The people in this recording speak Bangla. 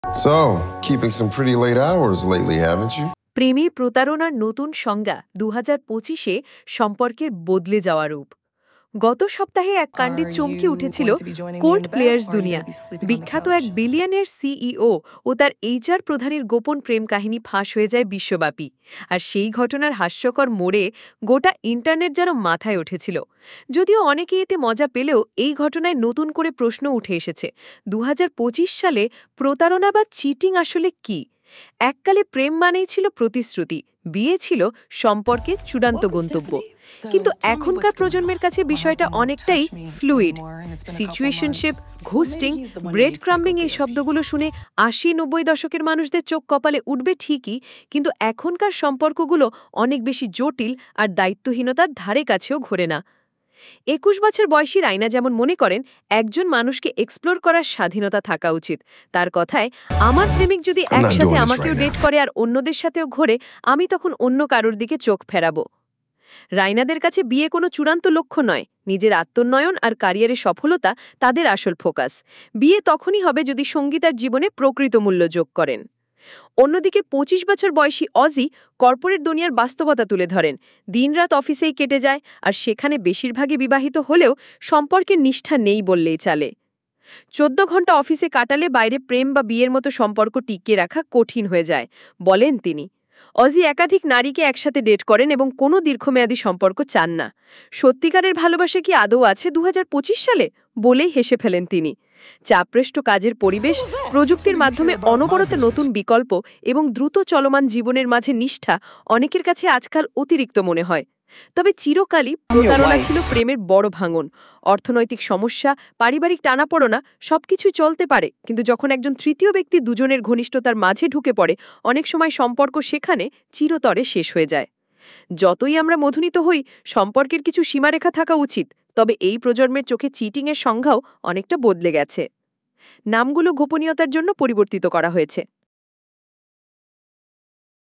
So, keeping some pretty late hours lately, haven't you? প্রেমে প্রতারণার নতুন সংজ্ঞা 2025-এ সম্পর্কের বদলে যাওয়া রূপ। গত সপ্তাহে এক কাণ্ডে চমকে উঠেছিল কোল্ড প্লেয়ার্স দুনিয়া। বিখ্যাত এক বিলিয়নের সিইও ও তার এইচআর প্রধানের গোপন প্রেম কাহিনী ফাঁস হয়ে যায় বিশ্বব্যাপী। আর সেই ঘটনার হাস্যকর মোড়ে গোটা ইন্টারনেট যেন মাথায় উঠেছিল। যদিও অনেকে এতে মজা পেলেও এই ঘটনায় নতুন করে প্রশ্ন উঠে এসেছে, 2025 সালে প্রতারণা বা চিটিং আসলে কি? এককালে প্রেম মানেই ছিল প্রতিশ্রুতি, বিয়ে ছিল সম্পর্কে চূড়ান্ত গন্তব্য। কিন্তু এখনকার প্রজন্মের কাছে বিষয়টা অনেকটাই ফ্লুইড। সিচুয়েশনশিপ, ঘোস্টিং, ব্রেড ক্রাম্বিং এই শব্দগুলো শুনে 80-90 দশকের মানুষদের চোখ কপালে উঠবে ঠিকই, কিন্তু এখনকার সম্পর্কগুলো অনেক বেশি জটিল আর দায়িত্বহীনতার ধারে কাছেও ঘোরে না। 21 বছর বয়সী রাইনা যেমন মনে করেন একজন মানুষকে এক্সপ্লোর করার স্বাধীনতা থাকা উচিত। তার কথায়, আমার প্রেমিক যদি একসাথে আমাকেও ডেট করে আর অন্যদের সাথেও ঘোরে, আমি তখন অন্য কারোর দিকে চোখ ফেরাবো। রাইনাদের কাছে বিয়ে কোনো চূড়ান্ত লক্ষ্য নয়, নিজের আত্মোন্নয়ন আর ক্যারিয়ারে সফলতা তাদের আসল ফোকাস। বিয়ে তখনই হবে যদি সঙ্গী তার জীবনে প্রকৃত মূল্য যোগ করেন। অন্যদিকে 25 বছর বয়সী অজি কর্পোরেট দুনিয়ার বাস্তবতা তুলে ধরেন। দিনরাত অফিসেই কেটে যায়, আর সেখানে বেশিরভাগই বিবাহিত হলেও সম্পর্কের নিষ্ঠা নেই বললেই চলে। 14 ঘন্টা অফিসে কাটালে বাইরে প্রেম বা বিয়ের মতো সম্পর্ক টিকিয়ে রাখা কঠিন হয়ে যায়, বলেন তিনি। অজি একাধিক নারীকে একসাথে ডেট করেন এবং কোনো দীর্ঘমেয়াদী সম্পর্ক চান না। সত্যিকারের ভালোবাসা কি আদৌ আছে 2025 সালে বলেই হেসে ফেলেন তিনি। চাপগ্রস্ত কাজের পরিবেশ, প্রযুক্তির মাধ্যমে অনবরত নতুন বিকল্প এবং দ্রুত চলমান জীবনের মাঝে নিষ্ঠা অনেকের কাছে আজকাল অতিরিক্ত মনে হয়। তবে চিরকালই প্রতারণা ছিল প্রেমের বড় ভাঙন। অর্থনৈতিক সমস্যা, পারিবারিক টানাপোড়েনা সবকিছুই চলতে পারে, কিন্তু যখন একজন তৃতীয় ব্যক্তি দুজনের ঘনিষ্ঠতার মাঝে ঢুকে পড়ে, অনেক সময় সম্পর্ক সেখানে চিরতরে শেষ হয়ে যায়। যতই আমরা মধুনীত হই, সম্পর্কের কিছু সীমারেখা থাকা উচিত। তবে এই প্রজন্মের চোখে চিটিংয়ের সংজ্ঞাও অনেকটা বদলে গেছে। নামগুলো গোপনীয়তার জন্য পরিবর্তিত করা হয়েছে।